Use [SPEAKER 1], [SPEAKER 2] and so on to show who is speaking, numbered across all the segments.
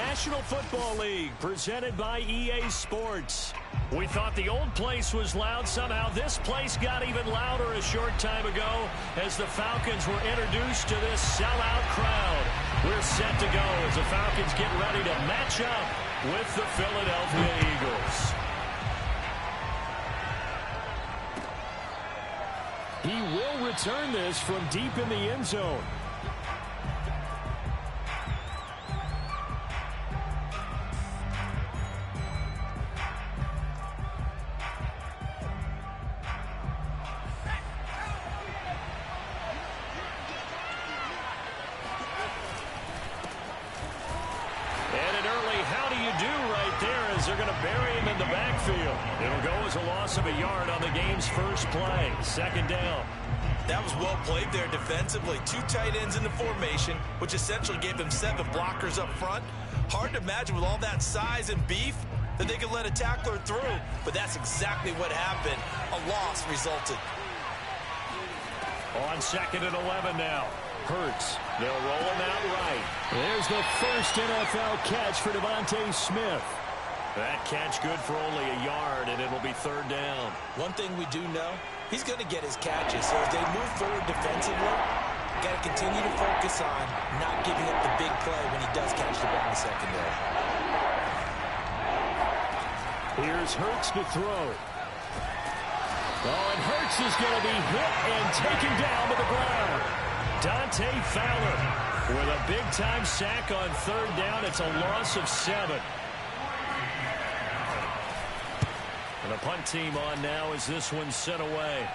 [SPEAKER 1] National Football League, presented by EA Sports. We thought the old place was loud. Somehow this place got even louder a short time ago as the Falcons were introduced to this sellout crowd. We're set to go as the Falcons get ready to match up with the Philadelphia Eagles. He will return this from deep in the end zone. They're going to bury him in the backfield. It'll go as a loss of a yard on the game's first play. Second down.
[SPEAKER 2] That was well played there defensively. Two tight ends in the formation, which essentially gave them 7 blockers up front. Hard to imagine with all that size and beef that they could let a tackler through. But that's exactly what happened. A loss resulted.
[SPEAKER 1] On 2nd and 11 now. Hurts. They'll roll him out right. There's the first NFL catch for Devontae Smith. That catch good for only a yard, and it'll be 3rd down.
[SPEAKER 2] One thing we do know, he's going to get his catches. So as they move forward defensively, got to continue to focus on not giving up the big play when he does catch the ball in the secondary.
[SPEAKER 1] Here's Hurts to throw. Oh, and Hurts is going to be hit and taken down to the ground. Dante Fowler with a big-time sack on 3rd down. It's a loss of 7. And the punt team on now as this one's sent away.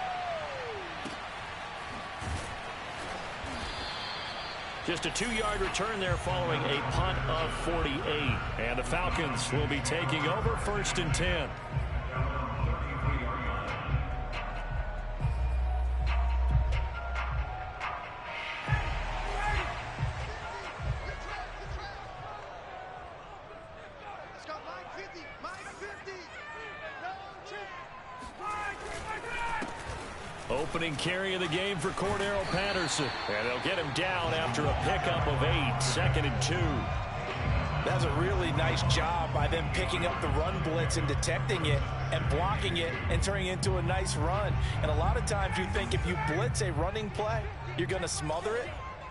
[SPEAKER 1] Just a 2-yard return there following a punt of 48. And the Falcons will be taking over 1st and 10. Opening carry of the game for Cordero Patterson. And they'll get him down after a pickup of 8. 2nd and 2.
[SPEAKER 2] That's a really nice job by them picking up the run blitz and detecting it and blocking it and turning it into a nice run. And a lot of times you think if you blitz a running play, you're going to smother it.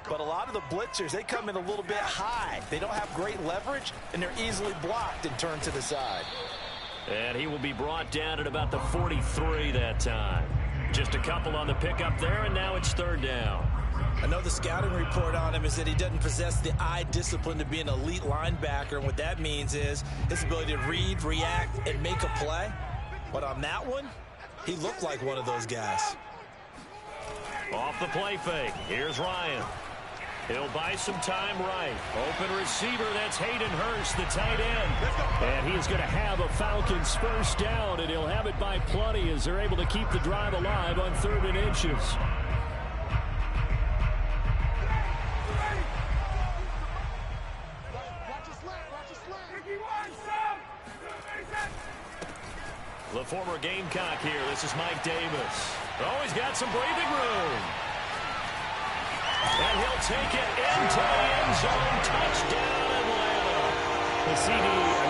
[SPEAKER 2] But a lot of the blitzers, they come in a little bit high. They don't have great leverage, and they're easily blocked and turned to the side.
[SPEAKER 1] And he will be brought down at about the 43 that time. Just a couple on the pickup there, and now it's 3rd down.
[SPEAKER 2] I know the scouting report on him is that he doesn't possess the eye discipline to be an elite linebacker. And what that means is his ability to read, react, and make a play. But on that one, he looked like one of those guys.
[SPEAKER 1] Off the play fake. Here's Ryan. He'll buy some time right. Open receiver, that's Hayden Hurst, the tight end. And he's going to have a Falcons first down, and he'll have it by plenty as they're able to keep the drive alive on 3rd and inches. The former Gamecock here. This is Mike Davis. Oh, he's got some breathing room. And he'll take it into the end zone. Touchdown, Atlanta. The CD,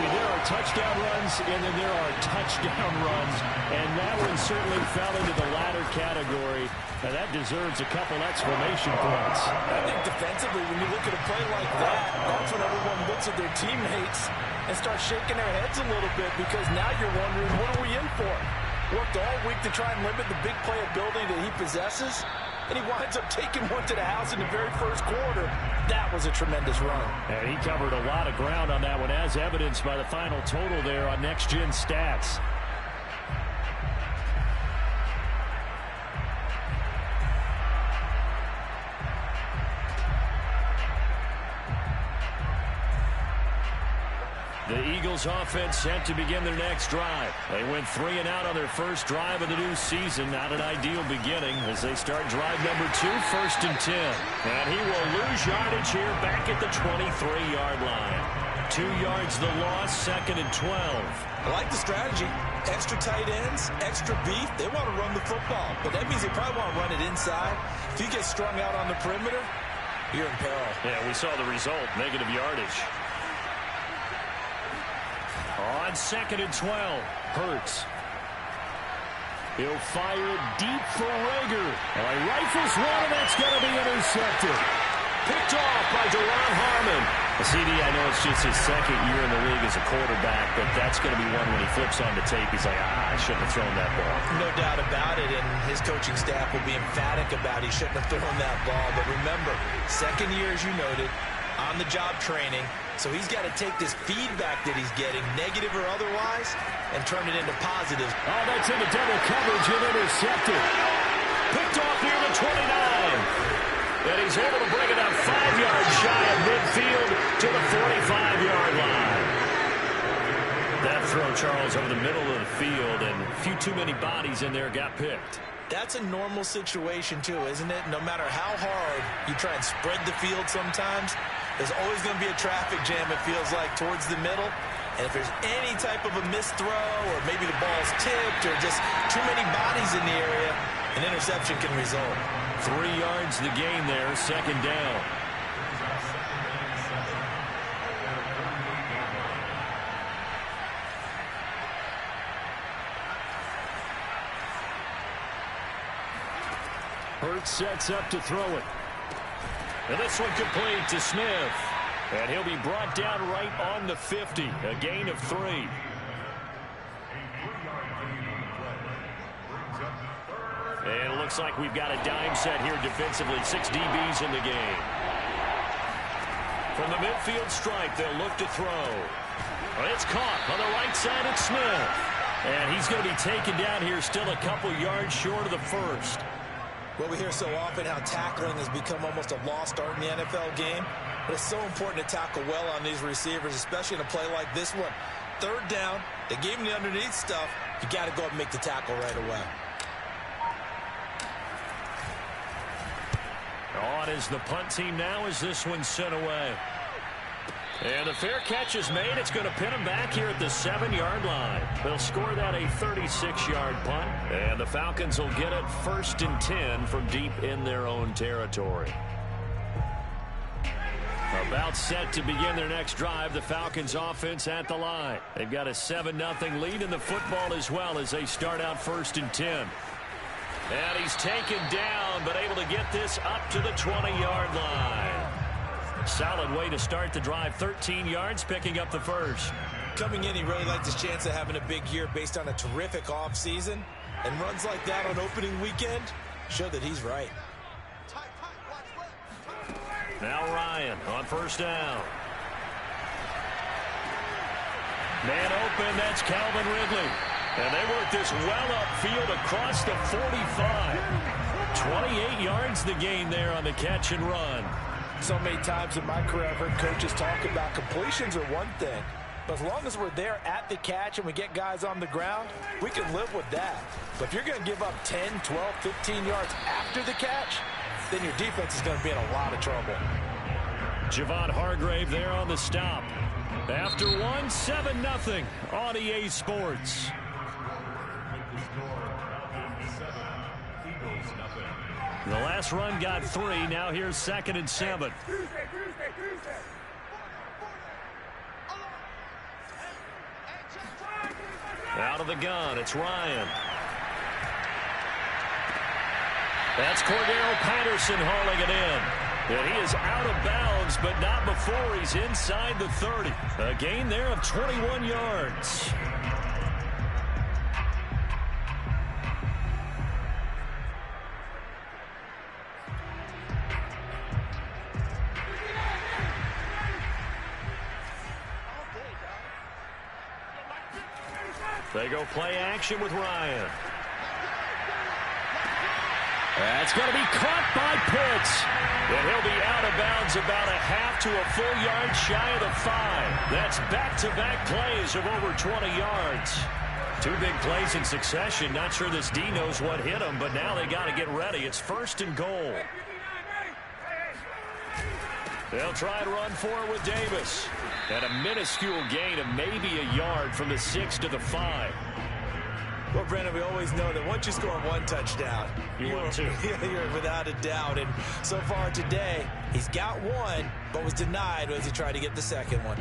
[SPEAKER 1] there are touchdown runs, and then there are touchdown runs. And that one certainly fell into the latter category. And that deserves a couple exclamation points.
[SPEAKER 2] I think defensively, when you look at a play like that, that's when everyone looks at their teammates and starts shaking their heads a little bit, because now you're wondering, what are we in for? Worked all week to try and limit the big play ability that he possesses, and he winds up taking one to the house in the very first quarter. That was a tremendous run.
[SPEAKER 1] And he covered a lot of ground on that one, as evidenced by the final total there on Next Gen Stats. The Eagles offense set to begin their next drive. They went 3 and out on their first drive of the new season. Not an ideal beginning as they start drive number 2, 1st and 10. And he will lose yardage here back at the 23-yard line. 2 yards the loss, 2nd and 12.
[SPEAKER 2] I like the strategy. Extra tight ends, extra beef. They want to run the football, but that means they probably want to run it inside. If you get strung out on the perimeter, you're in peril.
[SPEAKER 1] Yeah, we saw the result, negative yardage. On 2nd and 12, Hurts. He'll fire it deep for Rager. He rifles one, and that's going to be intercepted. Picked off by Duron Harmon. CD, I know it's just his second year in the league as a quarterback, but that's going to be one when he flips on the tape. He's like, I shouldn't have thrown that ball.
[SPEAKER 2] No doubt about it, and his coaching staff will be emphatic about he shouldn't have thrown that ball. But remember, second year, as you noted, on-the-job training. So he's got to take this feedback that he's getting, negative or otherwise, and turn it into positives.
[SPEAKER 1] Oh, that's into double coverage and intercepted. Picked off near the 29. And he's able to bring it up 5 yards shy of midfield to the 45-yard line. That throw, Charles, over the middle of the field, and a few too many bodies in there got picked.
[SPEAKER 2] That's a normal situation, too, isn't it? No matter how hard you try and spread the field sometimes, there's always going to be a traffic jam, it feels like, towards the middle. And if there's any type of a missed throw, or maybe the ball's tipped, or just too many bodies in the area, an interception can result.
[SPEAKER 1] 3 yards the gain there, second down. Hurts sets up to throw it. And this one complete to Smith. And he'll be brought down right on the 50. A gain of 3. And it looks like we've got a dime set here defensively. 6 DBs in the game. From the midfield stripe, they'll look to throw. It's caught on the right side of Smith. And he's going to be taken down here still a couple yards short of the first.
[SPEAKER 2] Well, we hear so often how tackling has become almost a lost art in the NFL game. But it's so important to tackle well on these receivers, especially in a play like this one. 3rd down, they gave him the underneath stuff. You got to go up and make the tackle right away.
[SPEAKER 1] On is the punt team now as this one's sent away. And the fair catch is made. It's going to pin him back here at the 7-yard line. They'll score that a 36-yard punt. And the Falcons will get it 1st and 10 from deep in their own territory. About set to begin their next drive. The Falcons offense at the line. They've got a 7-0 lead in the football as well as they start out 1st and 10. And he's taken down, but able to get this up to the 20-yard line. Solid way to start the drive. 13 yards, picking up the first.
[SPEAKER 2] Coming in, he really liked his chance of having a big year based on a terrific offseason. And runs like that on opening weekend show that he's right.
[SPEAKER 1] Now Ryan on 1st down. Man open, that's Calvin Ridley. And they work this well upfield across the 45. 28 yards the gain there on the catch and run.
[SPEAKER 2] So many times in my career, I've heard coaches talk about completions are one thing. But as long as we're there at the catch and we get guys on the ground, we can live with that. But if you're going to give up 10, 12, 15 yards after the catch, then your defense is going to be in a lot of trouble.
[SPEAKER 1] Javon Hargrave there on the stop. After 7-0 on EA Sports. The last run got 3. Now here's 2nd and 7. Out of the gun, it's Ryan. That's Cordero Patterson hauling it in. And he is out of bounds, but not before he's inside the 30. A gain there of 21 yards. They go play action with Ryan. That's going to be caught by Pitts. And he'll be out of bounds about a half to a full yard shy of the 5. That's back-to-back plays of over 20 yards. 2 big plays in succession. Not sure this D knows what hit him, but now they got to get ready. It's 1st and goal. They'll try and run for it with Davis. And a minuscule gain of maybe a yard from the 6 to the 5.
[SPEAKER 2] Well, Brandon, we always know that once you score 1 touchdown,
[SPEAKER 1] you're
[SPEAKER 2] without a doubt. And so far today, he's got 1, but was denied as he tried to get the second one.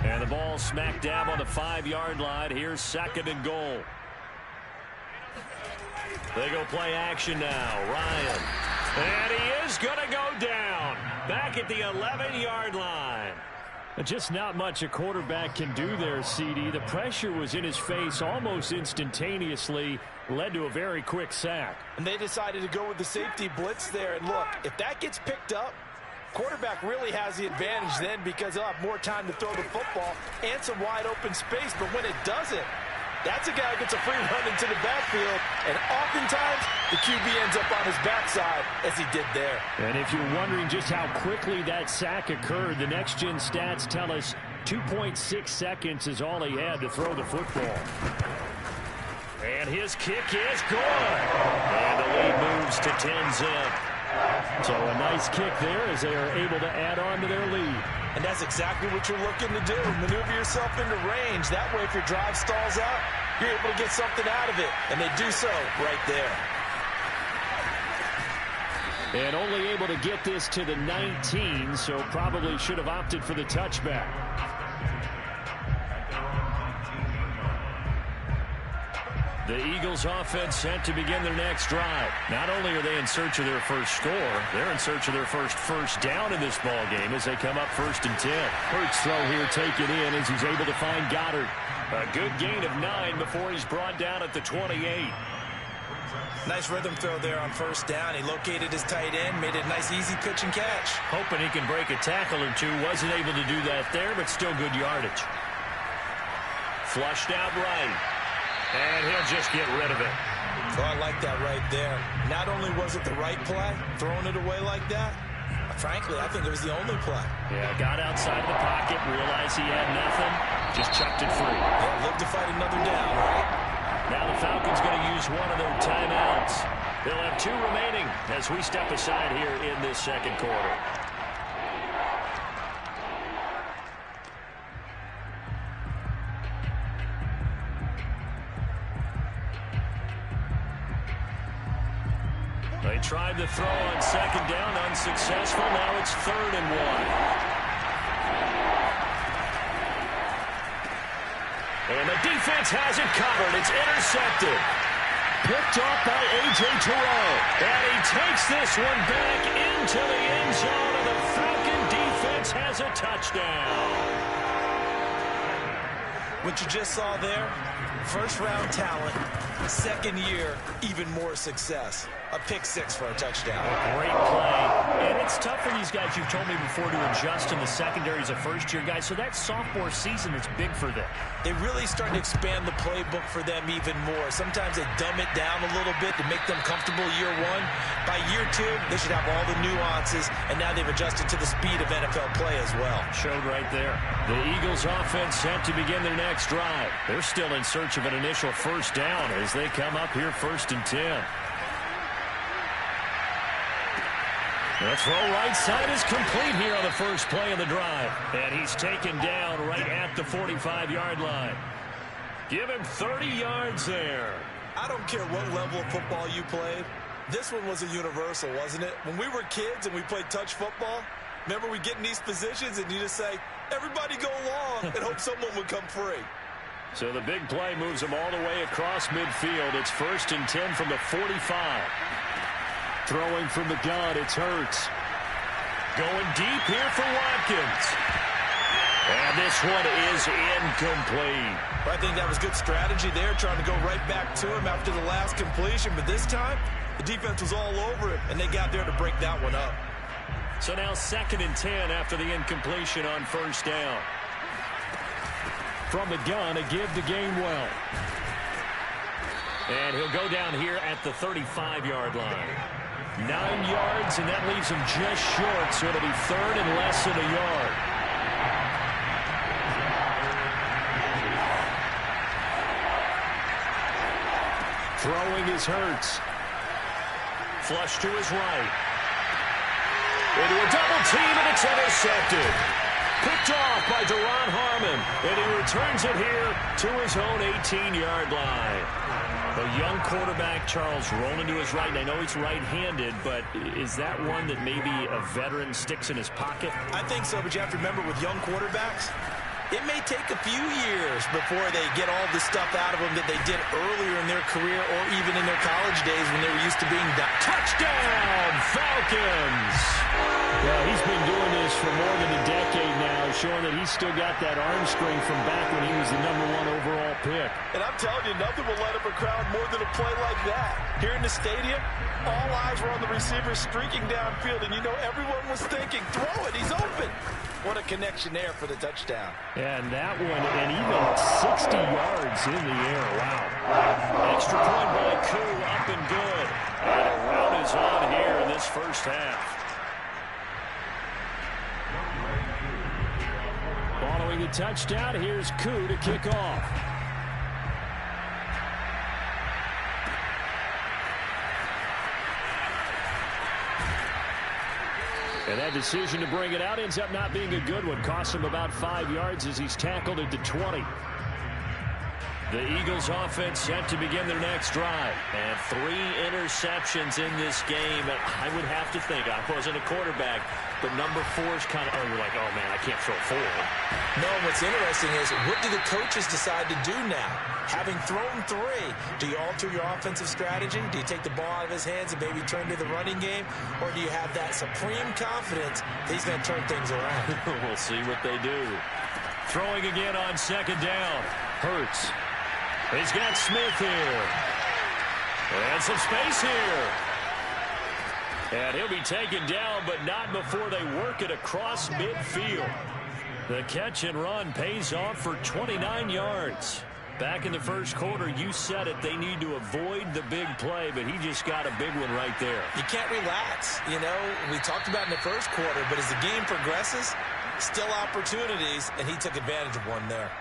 [SPEAKER 1] And the ball smack dab on the 5-yard line. Here's 2nd and goal. They go play action now. Ryan. And he is going to go down. Back at the 11-yard line. Just not much a quarterback can do there, CD. The pressure was in his face almost instantaneously. Led to a very quick sack.
[SPEAKER 2] And they decided to go with the safety blitz there. And look, if that gets picked up, quarterback really has the advantage then because he'll have more time to throw the football and some wide open space. But when it doesn't, that's a guy who gets a free run into the backfield. And oftentimes, the QB ends up on his backside as he did there.
[SPEAKER 1] And if you're wondering just how quickly that sack occurred, the next-gen stats tell us 2.6 seconds is all he had to throw the football. And his kick is good. And the lead moves to 10-zip. So a nice kick there as they are able to add on to their lead.
[SPEAKER 2] And that's exactly what you're looking to do. Maneuver yourself into range. That way, if your drive stalls out, you're able to get something out of it. And they do so right there.
[SPEAKER 1] And only able to get this to the 19, so probably should have opted for the touchback. The Eagles offense set to begin their next drive. Not only are they in search of their first score, they're in search of their first down in this ball game as they come up 1st and 10. Hurts throw here taken in as he's able to find Goddard. A good gain of 9 before he's brought down at the 28.
[SPEAKER 2] Nice rhythm throw there on 1st down. He located his tight end, made it a nice easy pitch and catch.
[SPEAKER 1] Hoping he can break a tackle or two. Wasn't able to do that there, but still good yardage. Flushed out right. And he'll just get rid of it.
[SPEAKER 2] Oh, I like that right there. Not only was it the right play, throwing it away like that, frankly, I think it was the only play.
[SPEAKER 1] Yeah, got outside of the pocket, realized he had nothing, just chucked it free.
[SPEAKER 2] Yeah, live to fight another down, right?
[SPEAKER 1] Now the Falcons going to use one of their timeouts. They'll have 2 remaining as we step aside here in this 2nd quarter. They tried to throw on 2nd down, unsuccessful. Now it's 3rd and 1. And the defense has it covered. It's intercepted. Picked off by A.J. Terrell. And he takes this one back into the end zone, and the Falcon defense has a touchdown.
[SPEAKER 2] What you just saw there, 1st-round talent, 2nd year, even more success. A pick-6 for a touchdown.
[SPEAKER 1] Great play. And it's tough for these guys, you've told me before, to adjust in the secondary as a first-year guy. So that sophomore season is big for them.
[SPEAKER 2] They really start to expand the playbook for them even more. Sometimes they dumb it down a little bit to make them comfortable year 1. By year 2, they should have all the nuances, and now they've adjusted to the speed of NFL play as well.
[SPEAKER 1] Showed right there. The Eagles offense set to begin their next drive. They're still in search of an initial 1st down as they come up here 1st and 10. The throw right side is complete here on the first play of the drive. And he's taken down right at the 45-yard line. Give him 30 yards there.
[SPEAKER 2] I don't care what level of football you played. This one was a universal, wasn't it? When we were kids and we played touch football, remember we get in these positions and you just say, everybody go long and hope someone would come free.
[SPEAKER 1] So the big play moves them all the way across midfield. It's 1st and 10 from the 45. Throwing from the gun, it's Hurts. Going deep here for Watkins. And this one is incomplete.
[SPEAKER 2] I think that was good strategy there, trying to go right back to him after the last completion. But this time, the defense was all over it, and they got there to break that one up.
[SPEAKER 1] So now 2nd and 10 after the incompletion on 1st down. From the gun, a give to Gainwell. And he'll go down here at the 35-yard line. 9 yards, and that leaves him just short, so it'll be 3rd and less than a yard. Throwing is Hurts. Flush to his right. Into a double team, and it's intercepted. Picked off by Duron Harmon, and he returns it here to his own 18-yard line. A young quarterback, Charles, rolling to his right. And I know he's right-handed, but is that one that maybe a veteran sticks in his pocket?
[SPEAKER 2] I think so, but you have to remember with young quarterbacks, It may take a few years before they get all the stuff out of them that they did earlier in their career or even in their college days when they were used to being done.
[SPEAKER 1] Touchdown, Falcons! Yeah, he's been doing this for more than a decade now, showing that he's still got that arm strength from back when he was the #1 overall pick.
[SPEAKER 2] And I'm telling you, nothing will light up a crowd more than a play like that. Here in the stadium, all eyes were on the receiver streaking downfield, and you know everyone was thinking, throw it, he's open. What a connection there for the touchdown.
[SPEAKER 1] And that one, and even 60 yards in the air. Wow. Extra point by Koo, up and good. And a rout is on here in this first half. Following the touchdown, here's Koo to kick off. And that decision to bring it out ends up not being a good one. Costs him about 5 yards as he's tackled at the 20. The Eagles offense set to begin their next drive. And 3 interceptions in this game. I would have to think, I wasn't a quarterback, but number 4 is kind of, you're like, oh man, I can't throw 4.
[SPEAKER 2] No, what's interesting is, what do the coaches decide to do now? Having thrown 3, do you alter your offensive strategy? Do you take the ball out of his hands and maybe turn to the running game? Or do you have that supreme confidence that he's going to turn things around?
[SPEAKER 1] We'll see what they do. Throwing again on second down. Hurts. He's got Smith here. And some space here. And he'll be taken down, but not before they work it across midfield. The catch and run pays off for 29 yards. Back in the first quarter, you said it, they need to avoid the big play, but he just got a big one right there.
[SPEAKER 2] You can't relax. You know, we talked about in the first quarter, but as the game progresses, still opportunities, and he took advantage of one there.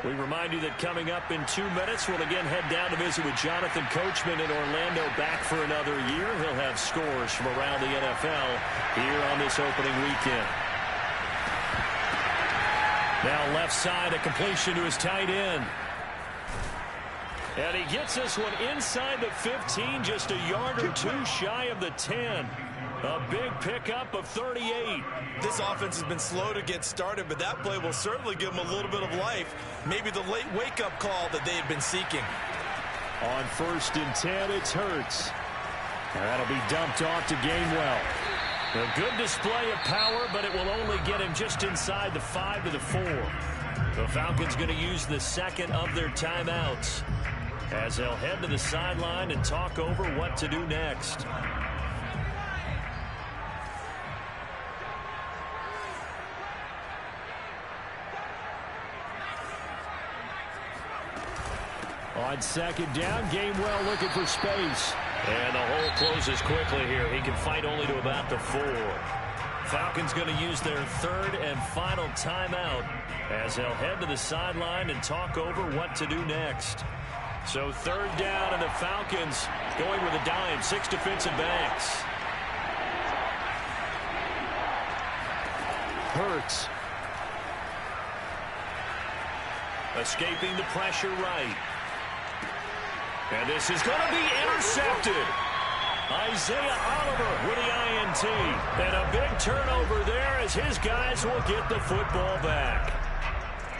[SPEAKER 1] We remind you that coming up in 2 minutes, we'll again head down to visit with Jonathan Coachman in Orlando, back for another year. He'll have scores from around the NFL here on this opening weekend. Now left side, a completion to his tight end. And he gets this one inside the 15, just a yard or 2 shy of the 10. A big pickup of 38.
[SPEAKER 2] This offense has been slow to get started, but that play will certainly give them a little bit of life. Maybe the late wake-up call that they had been seeking.
[SPEAKER 1] On 1st and 10, it's Hurts. That'll be dumped off to Gainwell. A good display of power, but it will only get him just inside the 5 to the 4. The Falcons going to use the second of their timeouts as they'll head to the sideline and talk over what to do next. On second down, Gainwell looking for space. And the hole closes quickly here. He can fight only to about the 4. Falcons going to use their 3rd and final timeout as they'll head to the sideline and talk over what to do next. So 3rd down, and the Falcons going with a dime. 6 defensive backs. Hurts. Escaping the pressure right. And this is going to be intercepted. Isaiah Oliver with the INT. And a big turnover there as his guys will get the football back.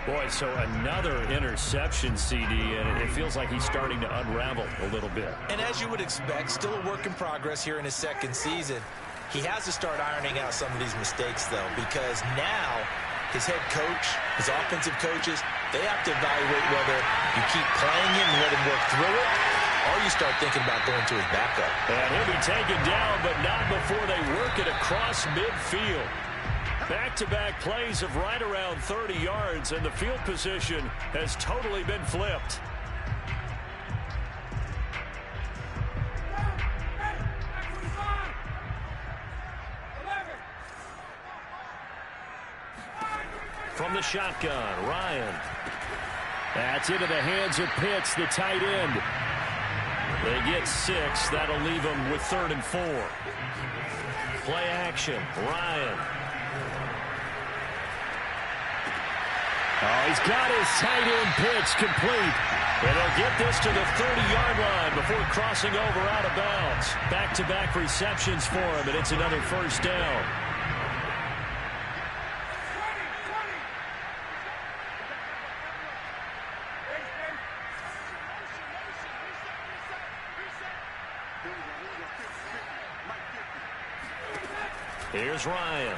[SPEAKER 1] Boy, so another interception, CD, and it feels like he's starting to unravel a little bit.
[SPEAKER 2] And as you would expect, still a work in progress here in his 2nd season. He has to start ironing out some of these mistakes, though, because now his head coach, his offensive coaches, they have to evaluate whether you keep playing him and let him work through it, or you start thinking about going to his backup.
[SPEAKER 1] And he'll be taken down, but not before they work it across midfield. Back-to-back plays of right around 30 yards, and the field position has totally been flipped. From the shotgun, Ryan. That's into the hands of Pitts, the tight end. They get 6. That'll leave them with 3rd and 4. Play action, Ryan. Oh, he's got his tight end Pitts complete. And they'll get this to the 30-yard line before crossing over out of bounds. Back-to-back receptions for him, and it's another 1st down. Here's Ryan.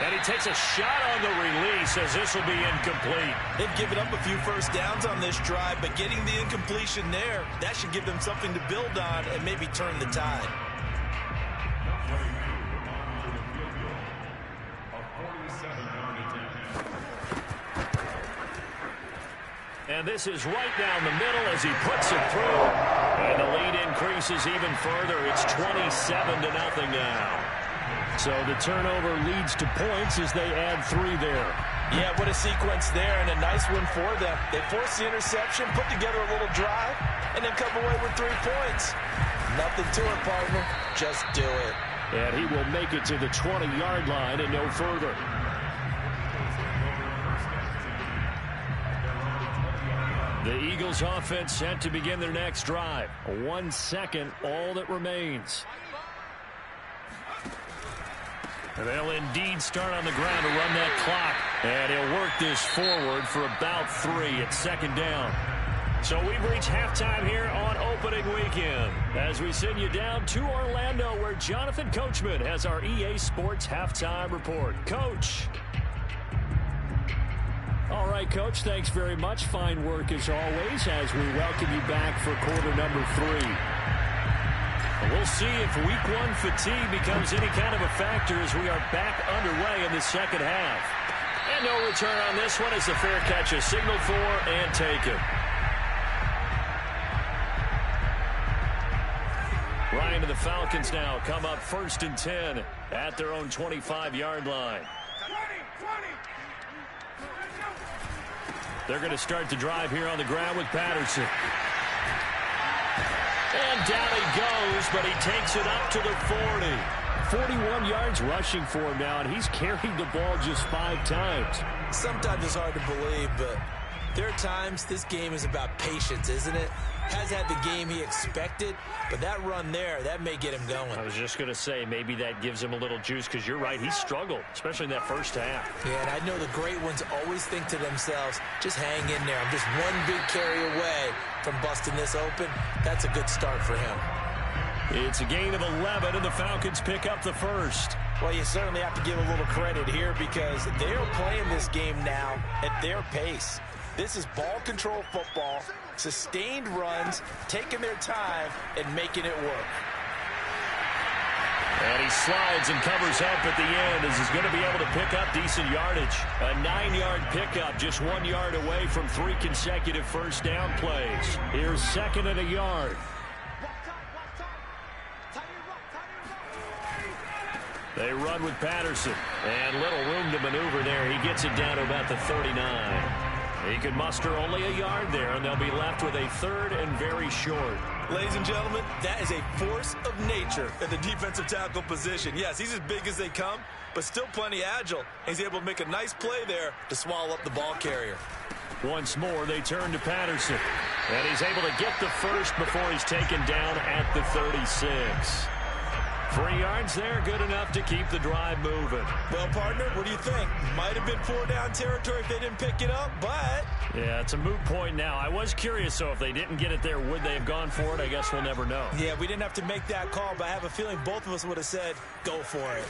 [SPEAKER 1] And he takes a shot on the release as this will be incomplete.
[SPEAKER 2] They've given up a few first downs on this drive, but getting the incompletion there, that should give them something to build on and maybe turn the tide.
[SPEAKER 1] And this is right down the middle as he puts it through. And the lead increases even further. It's 27-0 now. So the turnover leads to points as they add 3 there.
[SPEAKER 2] Yeah, what a sequence there, and a nice one for them. They force the interception, put together a little drive, and then come away with 3 points. Nothing to it, partner. Just do it.
[SPEAKER 1] And he will make it to the 20-yard line and no further. The Eagles offense set to begin their next drive. 1 second, all that remains. And they'll indeed start on the ground to run that clock. And he'll work this forward for about 3 at second down. So we've reached halftime here on opening weekend as we send you down to Orlando where Jonathan Coachman has our EA Sports halftime report. Coach. All right, Coach, thanks very much. Fine work as always as we welcome you back for quarter number 3. We'll see if week 1 fatigue becomes any kind of a factor as we are back underway in the second half. And no return on this one as the fair catch is signaled for and taken. Ryan and the Falcons now come up 1st and 10 at their own 25-yard line. They're going to start the drive here on the ground with Patterson. And down he goes, but he takes it up to the 40. 41 yards rushing for him now, and he's carried the ball just 5 times.
[SPEAKER 2] Sometimes it's hard to believe, but there are times this game is about patience, isn't it? Has had the game he expected, but that run there, that may get him going.
[SPEAKER 1] I was just going to say, maybe that gives him a little juice, because you're right, he struggled, especially in that first half.
[SPEAKER 2] Yeah, and I know the great ones always think to themselves, just hang in there. I'm just one big carry away from busting this open. That's a good start for him.
[SPEAKER 1] It's a gain of 11, and the Falcons pick up the first.
[SPEAKER 2] Well, you certainly have to give a little credit here because they're playing this game now at their pace. This is ball control football, sustained runs, taking their time, and making it work.
[SPEAKER 1] And he slides and covers up at the end as he's going to be able to pick up decent yardage. A 9-yard pickup, just 1 yard away from 3 consecutive first down plays. Here's 2nd and a yard. They run with Patterson. And little room to maneuver there. He gets it down to about the 39. He could muster only a yard there, and they'll be left with a 3rd and very short.
[SPEAKER 2] Ladies and gentlemen, that is a force of nature at the defensive tackle position. Yes, he's as big as they come, but still plenty agile. He's able to make a nice play there to swallow up the ball carrier.
[SPEAKER 1] Once more, they turn to Patterson. And he's able to get the first before he's taken down at the 36. 3 yards there, good enough to keep the drive moving.
[SPEAKER 2] Well, partner, what do you think? Might have been 4-down territory if they didn't pick it up, but...
[SPEAKER 1] Yeah, it's a moot point now. I was curious, so if they didn't get it there, would they have gone for it? I guess we'll never know.
[SPEAKER 2] Yeah, we didn't have to make that call, but I have a feeling both of us would have said, go for it.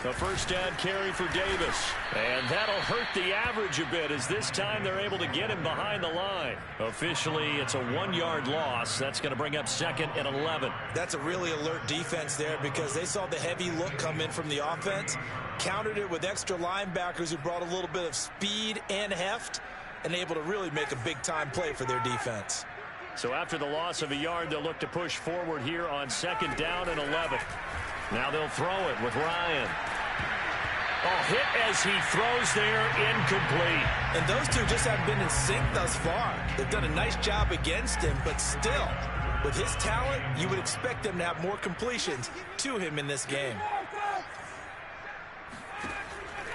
[SPEAKER 1] A first down carry for Davis. And that'll hurt the average a bit as this time they're able to get him behind the line. Officially, it's a 1-yard loss. That's going to bring up 2nd and 11.
[SPEAKER 2] That's a really alert defense there because they saw the heavy look come in from the offense, countered it with extra linebackers who brought a little bit of speed and heft, and able to really make a big-time play for their defense.
[SPEAKER 1] So after the loss of a yard, they'll look to push forward here on 2nd down and 11. Now they'll throw it with Ryan. Oh, hit as he throws there, incomplete.
[SPEAKER 2] And those two just haven't been in sync thus far. They've done a nice job against him, but still, with his talent, you would expect them to have more completions to him in this game.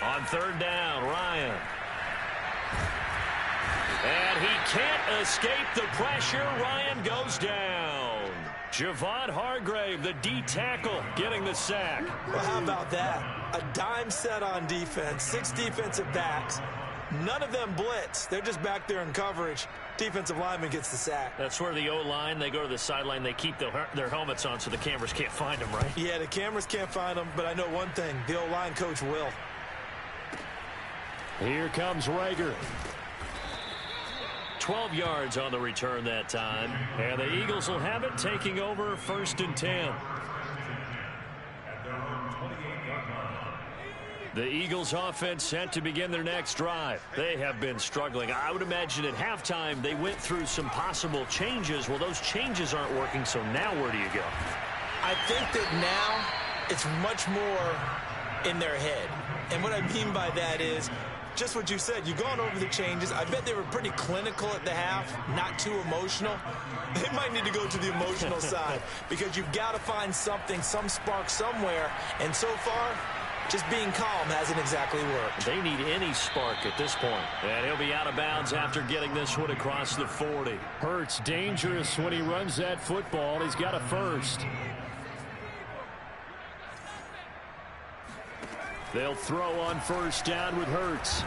[SPEAKER 1] On 3rd down, Ryan. And he can't escape the pressure. Ryan goes down. Javon Hargrave, the D tackle, getting the sack.
[SPEAKER 2] Well, how about that? A dime set on defense, 6 defensive backs. None of them blitz. They're just back there in coverage. Defensive lineman gets the sack.
[SPEAKER 1] That's where the O-line, they go to the sideline, they keep their helmets on so the cameras can't find them, right?
[SPEAKER 2] Yeah, the cameras can't find them, but I know one thing. The O-line coach will.
[SPEAKER 1] Here comes Rager. 12 yards on the return that time. And the Eagles will have it, taking over 1st and 10. The Eagles offense set to begin their next drive. They have been struggling. I would imagine at halftime they went through some possible changes. Well, those changes aren't working, so now where do you go?
[SPEAKER 2] I think that now it's much more in their head. And what I mean by that is just what you said. You've gone over the changes. I bet they were pretty clinical at the half, not too emotional. They might need to go to the emotional side because you've got to find something, some spark somewhere. And so far, just being calm hasn't exactly worked.
[SPEAKER 1] They need any spark at this point. And he'll be out of bounds after getting this one across the 40. Hurts dangerous when he runs that football. He's got a first. They'll throw on 1st down with Hurts.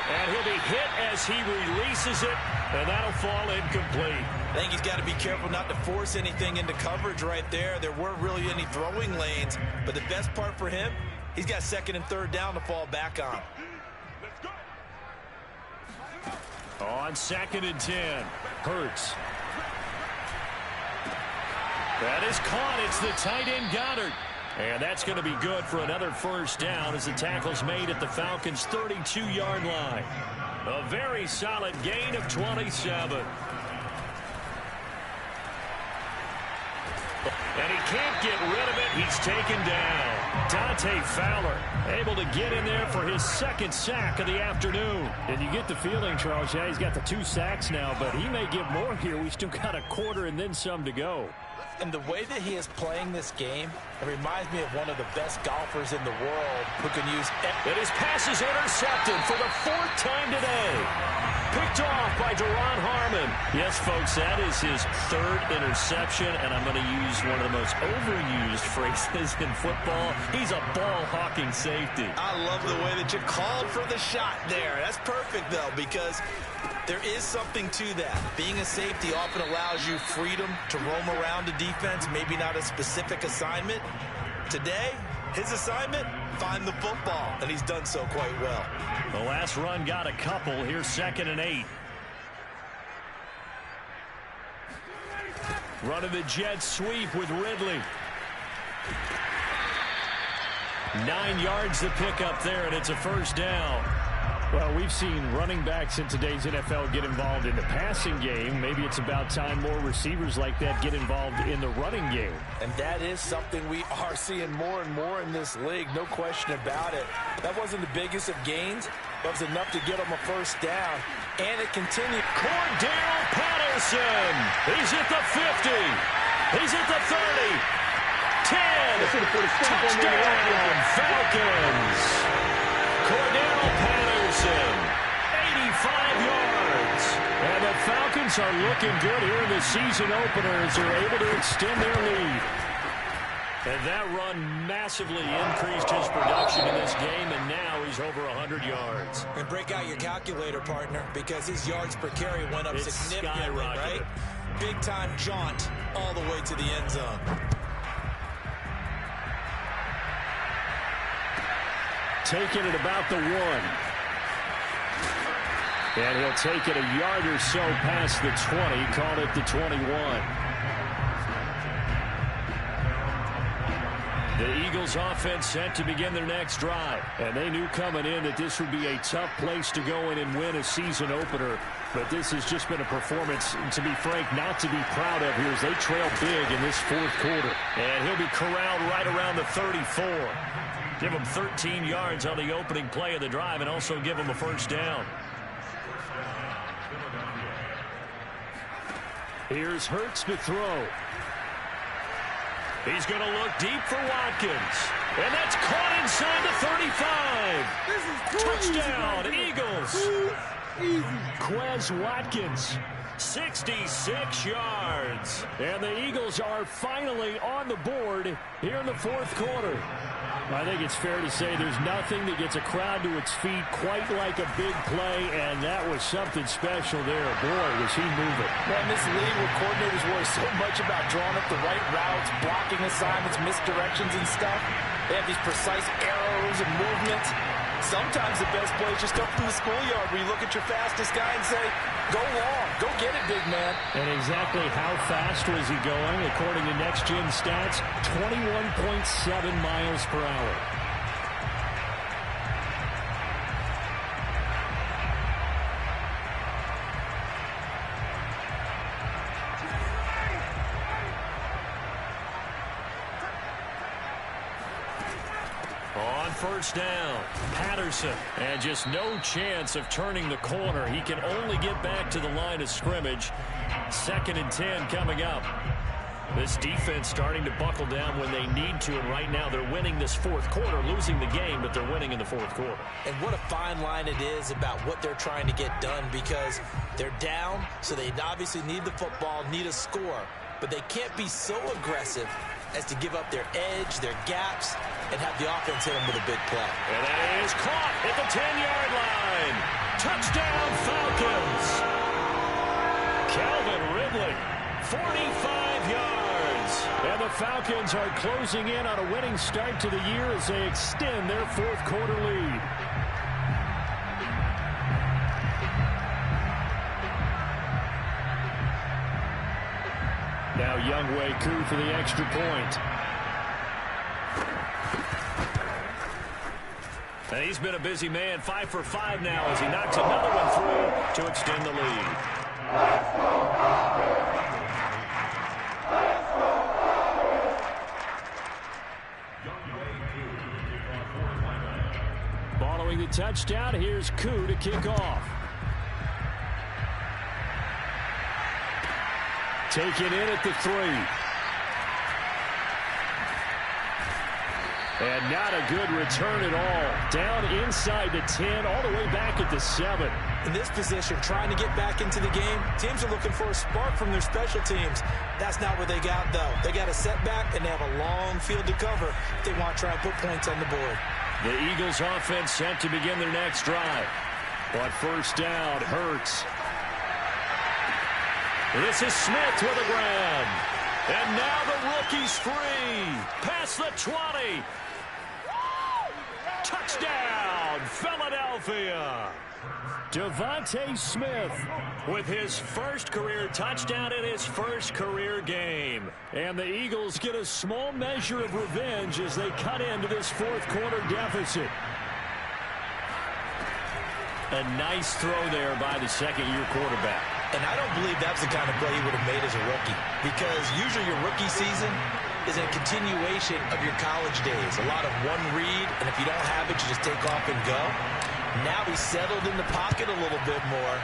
[SPEAKER 1] And he'll be hit as he releases it, and that'll fall incomplete.
[SPEAKER 2] I think he's got to be careful not to force anything into coverage right there. There weren't really any throwing lanes, but the best part for him, he's got 2nd and 3rd down to fall back on.
[SPEAKER 1] On 2nd and 10, Hurts. That is caught. It's the tight end Goddard. And that's going to be good for another 1st down as the tackle's made at the Falcons' 32-yard line. A very solid gain of 27. And he can't get rid of it. He's taken down. Dante Fowler able to get in there for his 2nd sack of the afternoon. And you get the feeling, Charles, yeah, he's got the 2 sacks now, but he may get more here. We still got a quarter and then some to go.
[SPEAKER 2] And the way that he is playing this game, it reminds me of one of the best golfers in the world who can use...
[SPEAKER 1] And his pass is intercepted for the 4th time today. Picked off by Duron Harmon. Yes, folks, that is his 3rd interception, and I'm going to use one of the most overused phrases in football. He's a ball-hawking safety.
[SPEAKER 2] I love the way that you called for the shot there. That's perfect, though, because there is something to that. Being a safety often allows you freedom to roam around the defense, maybe not a specific assignment. Today, his assignment, find the football, and he's done so quite well.
[SPEAKER 1] The last run got a couple. Here's 2nd and 8. Running the jet sweep with Ridley. 9 yards to pick up there, and it's a 1st down. Well, we've seen running backs in today's NFL get involved in the passing game. Maybe it's about time more receivers like that get involved in the running game.
[SPEAKER 2] And that is something we are seeing more and more in this league, no question about it. That wasn't the biggest of gains, but it was enough to get them a 1st down. And it continued.
[SPEAKER 1] Cordell Patterson. He's at the 50. He's at the 30. 10. Touchdown, Falcons. Cordell Patterson, 85 yards. And the Falcons are looking good here in the season opener as they're able to extend their lead. And that run massively increased his production in this game, and now he's over 100 yards.
[SPEAKER 2] And break out your calculator, partner, because his yards per carry went up significantly, right? Big-time jaunt all the way to the end zone.
[SPEAKER 1] Taking it about the 1. And he'll take it a yard or so past the 20, call it the 21. The Eagles offense set to begin their next drive. And they knew coming in that this would be a tough place to go in and win a season opener. But this has just been a performance, to be frank, not to be proud of here as they trail big in this 4th quarter. And he'll be corralled right around the 34. Give him 13 yards on the opening play of the drive and also give him a 1st down. Here's Hurts to throw. He's going to look deep for Watkins. And that's caught inside the 35. Touchdown, Eagles. Quez Watkins, 66 yards. And the Eagles are finally on the board here in the fourth quarter. I think it's fair to say there's nothing that gets a crowd to its feet quite like a big play, and that was something special there. Boy, was he moving.
[SPEAKER 2] Well, in this league where coordinators worry so much about drawing up the right routes, blocking assignments, misdirections and stuff, they have these precise arrows and movements. Sometimes the best plays just come from the schoolyard where you look at your fastest guy and say, go long, go get it, big man.
[SPEAKER 1] And exactly how fast was he going? According to Next Gen Stats, 21.7 miles per hour. On first down, Patterson, and just no chance of turning the corner. He can only get back to the line of scrimmage. 2nd and 10 coming up. This defense starting to buckle down when they need to, and right now they're winning this fourth quarter, losing the game, but they're winning in the fourth quarter.
[SPEAKER 2] And what a fine line it is about what they're trying to get done, because they're down, so they obviously need the football, need a score, but they can't be so aggressive as to give up their edge, their gaps, and have the offense hit them with a big play.
[SPEAKER 1] And that is caught at the 10-yard line. Touchdown, Falcons. Calvin Ridley, 45 yards. And the Falcons are closing in on a winning start to the year as they extend their fourth quarter lead. Now Younghoe Koo for the extra point. And he's been a busy man, 5 for 5 now as he knocks another one through to extend the lead. Following the touchdown, here's Koo to kick off. Taken in at the 3. And not a good return at all. Down inside the 10, all the way back at the 7.
[SPEAKER 2] In this position, trying to get back into the game, teams are looking for a spark from their special teams. That's not what they got, though. They got a setback, and they have a long field to cover if they want to try and put points on the board.
[SPEAKER 1] The Eagles offense set to begin their next drive. But first down, Hurts. This is Smith with a grab. And now the rookie's free. Past the 20. Touchdown, Philadelphia. Devontae Smith with his first career touchdown in his first career game. And the Eagles get a small measure of revenge as they cut into this fourth quarter deficit. A nice throw there by the second-year quarterback.
[SPEAKER 2] And I don't believe that's the kind of play he would have made as a rookie, because usually your rookie season is a continuation of your college days. A lot of one read, and if you don't have it, you just take off and go. Now he's settled in the pocket a little bit more,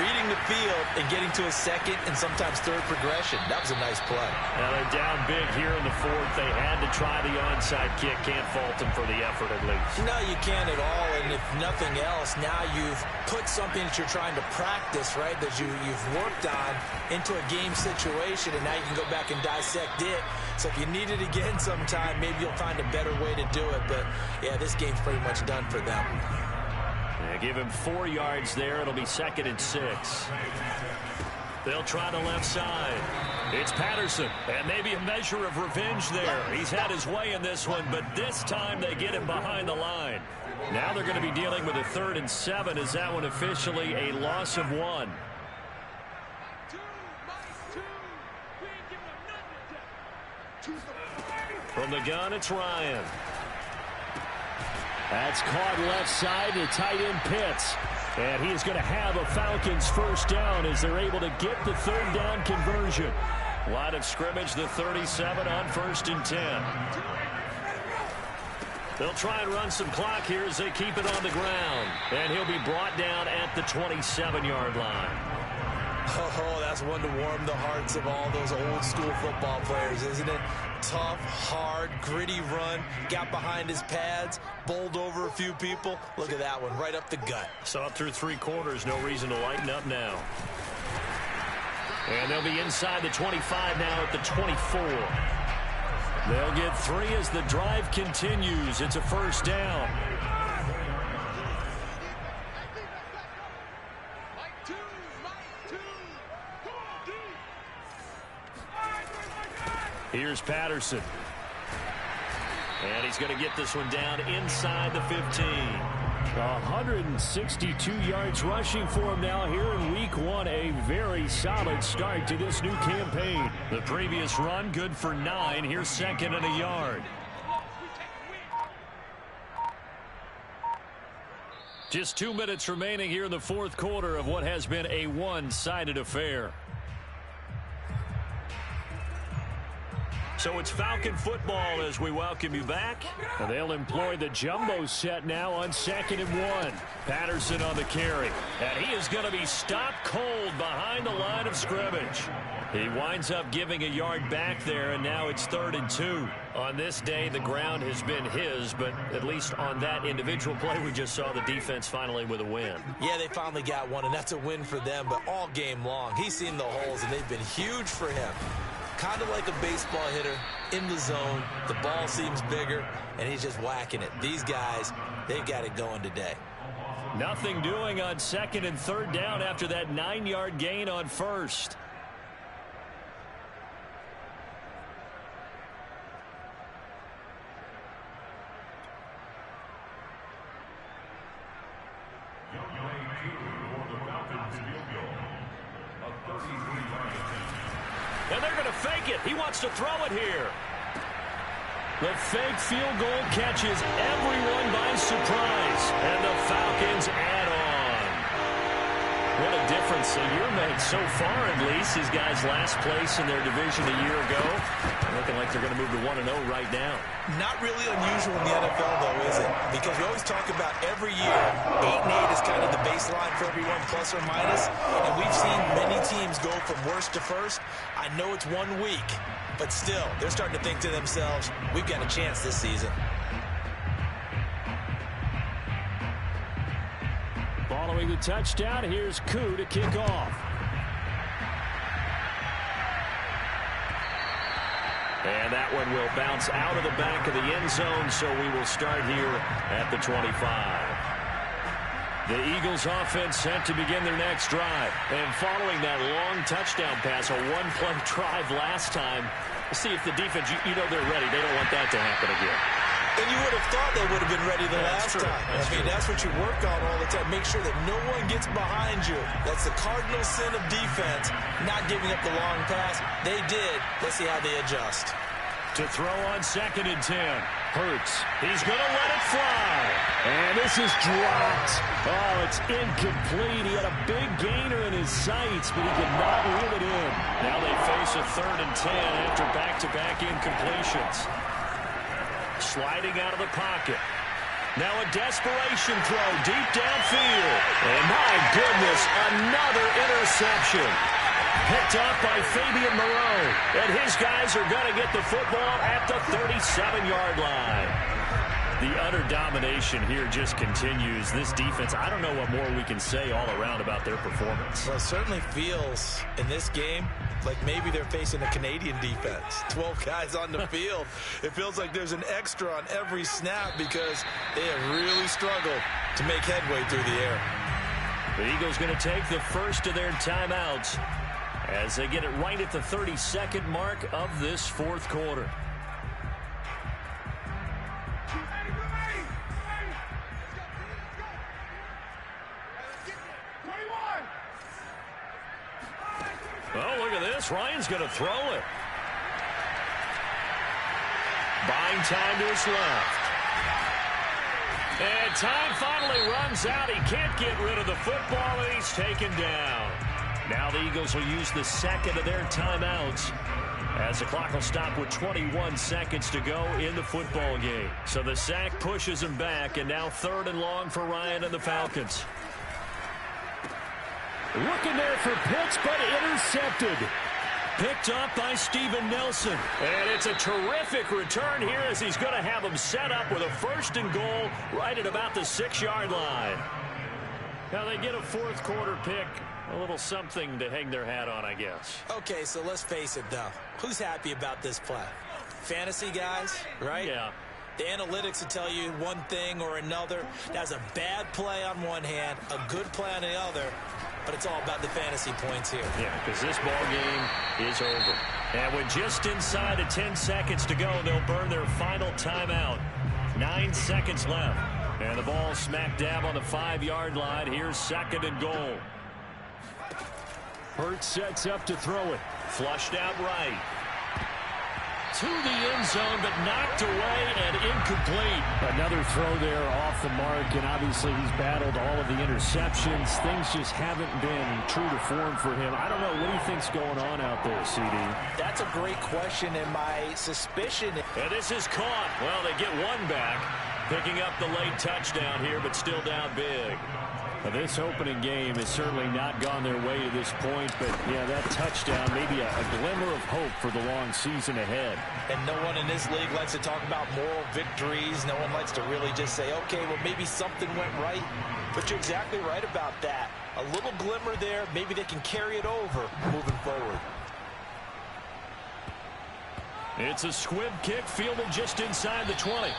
[SPEAKER 2] reading the field and getting to a second and sometimes third progression. That was a nice play.
[SPEAKER 1] Now they're down big here in the fourth. They had to try the onside kick. Can't fault them for the effort at least.
[SPEAKER 2] No, you can't at all. And if nothing else, now you've put something that you're trying to practice, right, that you've worked on into a game situation, and now you can go back and dissect it. So if you need it again sometime, maybe you'll find a better way to do it. But, yeah, this game's pretty much done for them.
[SPEAKER 1] They give him 4 yards there. It'll be 2nd and 6. They'll try the left side. It's Patterson, and maybe a measure of revenge there. He's had his way in this one, but this time they get him behind the line. Now they're going to be dealing with a 3rd and 7. Is that one officially a loss of 1? From the gun, it's Ryan. That's caught left side to tight end Pitts. And he is going to have a Falcons first down as they're able to get the 3rd down conversion. Line of scrimmage, the 37 on 1st and 10. They'll try and run some clock here as they keep it on the ground. And he'll be brought down at the 27-yard line.
[SPEAKER 2] Oh, that's one to warm the hearts of all those old school football players, isn't it? Tough, hard, gritty run, got behind his pads, bowled over a few people. Look at that one, right up the gut.
[SPEAKER 1] Saw it through 3 quarters, no reason to lighten up now. And they'll be inside the 25 now at the 24. They'll get 3 as the drive continues. It's a first down. Here's Patterson. And he's going to get this one down inside the 15. 162 yards rushing for him now here in week 1. A very solid start to this new campaign. The previous run good for 9. Here's 2nd and a yard. Just 2 minutes remaining here in the 4th quarter of what has been a one-sided affair. So it's Falcon football as we welcome you back. And they'll employ the jumbo set now on 2nd and 1. Patterson on the carry. And he is going to be stopped cold behind the line of scrimmage. He winds up giving a yard back there, and now it's 3rd and 2. On this day, the ground has been his, but at least on that individual play, we just saw the defense finally with a win.
[SPEAKER 2] Yeah, they finally got one, and that's a win for them, but all game long, he's seen the holes, and they've been huge for him. Kind of like a baseball hitter in the zone. The ball seems bigger, and he's just whacking it. These guys, they've got it going today.
[SPEAKER 1] Nothing doing on 2nd and 3rd down after that 9-yard gain on 1st. And they're going to fake it. He wants to throw it here. The fake field goal catches everyone by surprise. And the Falcons add on. What a difference a year made so far, at least. These guys last place in their division a year ago. Looking like they're going to move to 1-0 right now.
[SPEAKER 2] Not really unusual in the NFL, though, is it? Because we always talk about every year, 8-8 is kind of the baseline for everyone, plus or minus. And we've seen many teams go from worst to first. I know it's 1 week, but still, they're starting to think to themselves, we've got a chance this season.
[SPEAKER 1] Following the touchdown, here's Koo to kick off. And that one will bounce out of the back of the end zone, so we will start here at the 25. The Eagles offense set to begin their next drive. And following that long touchdown pass, a one-play drive last time, we'll see if the defense, you know they're ready. They don't want that to happen again.
[SPEAKER 2] And you would have thought they would have been ready the last time. That's what you work on all the time. Make sure that no one gets behind you. That's the cardinal sin of defense, not giving up the long pass. They did. Let's see how they adjust.
[SPEAKER 1] To throw on 2nd and 10. Hurts. He's going to let it fly. And this is dropped. Oh, it's incomplete. He had a big gainer in his sights, but he could not reel it in. Now they face a 3rd and 10 after back-to-back incompletions. Sliding out of the pocket. Now a desperation throw deep downfield. And my goodness, another interception. Picked up by Fabian Moreau. And his guys are going to get the football at the 37-yard line. The utter domination here just continues. This defense, I don't know what more we can say all around about their performance.
[SPEAKER 2] Well, it certainly feels in this game like maybe they're facing a Canadian defense. 12 guys on the field. It feels like there's an extra on every snap because they have really struggled to make headway through the air.
[SPEAKER 1] The Eagles going to take the first of their timeouts as they get it right at the 32nd mark of this 4th quarter. Oh, look at this. Ryan's going to throw it. Buying time to his left. And time finally runs out. He can't get rid of the football, and he's taken down. Now the Eagles will use the 2nd of their timeouts as the clock will stop with 21 seconds to go in the football game. So the sack pushes him back, and now 3rd and long for Ryan and the Falcons. Looking there for Pitts, but intercepted. Picked up by Steven Nelson. And it's a terrific return here as he's going to have him set up with a 1st and goal right at about the 6-yard line. Now they get a 4th quarter pick. A little something to hang their hat on, I guess.
[SPEAKER 2] Okay, so let's face it, though. Who's happy about this play? Fantasy guys, right?
[SPEAKER 1] Yeah.
[SPEAKER 2] The analytics will tell you one thing or another. That's a bad play on one hand, a good play on the other. But it's all about the fantasy points here.
[SPEAKER 1] Yeah, because this ball game is over. And with just inside of 10 seconds to go, they'll burn their final timeout. 9 seconds left. And the ball smack dab on the 5-yard line. Here's 2nd and goal. Hurts sets up to throw it. Flushed out right. To the end zone, but knocked away and incomplete. Another throw there off the mark, and obviously he's battled all of the interceptions. Things just haven't been true to form for him. I don't know. What do you think's going on out there, CD?
[SPEAKER 2] That's a great question, and my suspicion...
[SPEAKER 1] And this is caught. Well, they get one back. Picking up the late touchdown here, but still down big. This opening game has certainly not gone their way to this point, but, yeah, that touchdown, maybe a glimmer of hope for the long season ahead.
[SPEAKER 2] And no one in this league likes to talk about moral victories. No one likes to really just say, okay, well, maybe something went right. But you're exactly right about that. A little glimmer there. Maybe they can carry it over moving forward.
[SPEAKER 1] It's a squib kick fielded just inside the 20.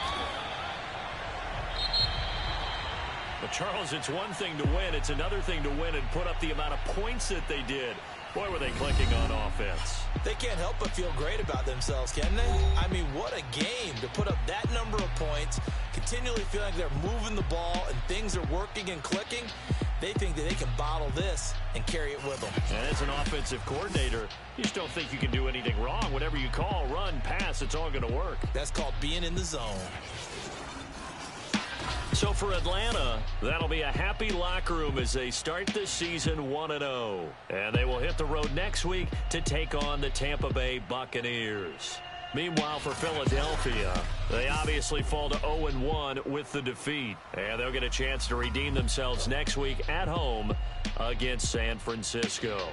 [SPEAKER 1] But, Charles, it's one thing to win. It's another thing to win and put up the amount of points that they did. Boy, were they clicking on offense.
[SPEAKER 2] They can't help but feel great about themselves, can they? I mean, what a game to put up that number of points, continually feeling like they're moving the ball and things are working and clicking. They think that they can bottle this and carry it with them.
[SPEAKER 1] And as an offensive coordinator, you just don't think you can do anything wrong. Whatever you call, run, pass, it's all going to work.
[SPEAKER 2] That's called being in the zone.
[SPEAKER 1] So for Atlanta, that'll be a happy locker room as they start this season 1-0. And they will hit the road next week to take on the Tampa Bay Buccaneers. Meanwhile, for Philadelphia, they obviously fall to 0-1 with the defeat. And they'll get a chance to redeem themselves next week at home against San Francisco.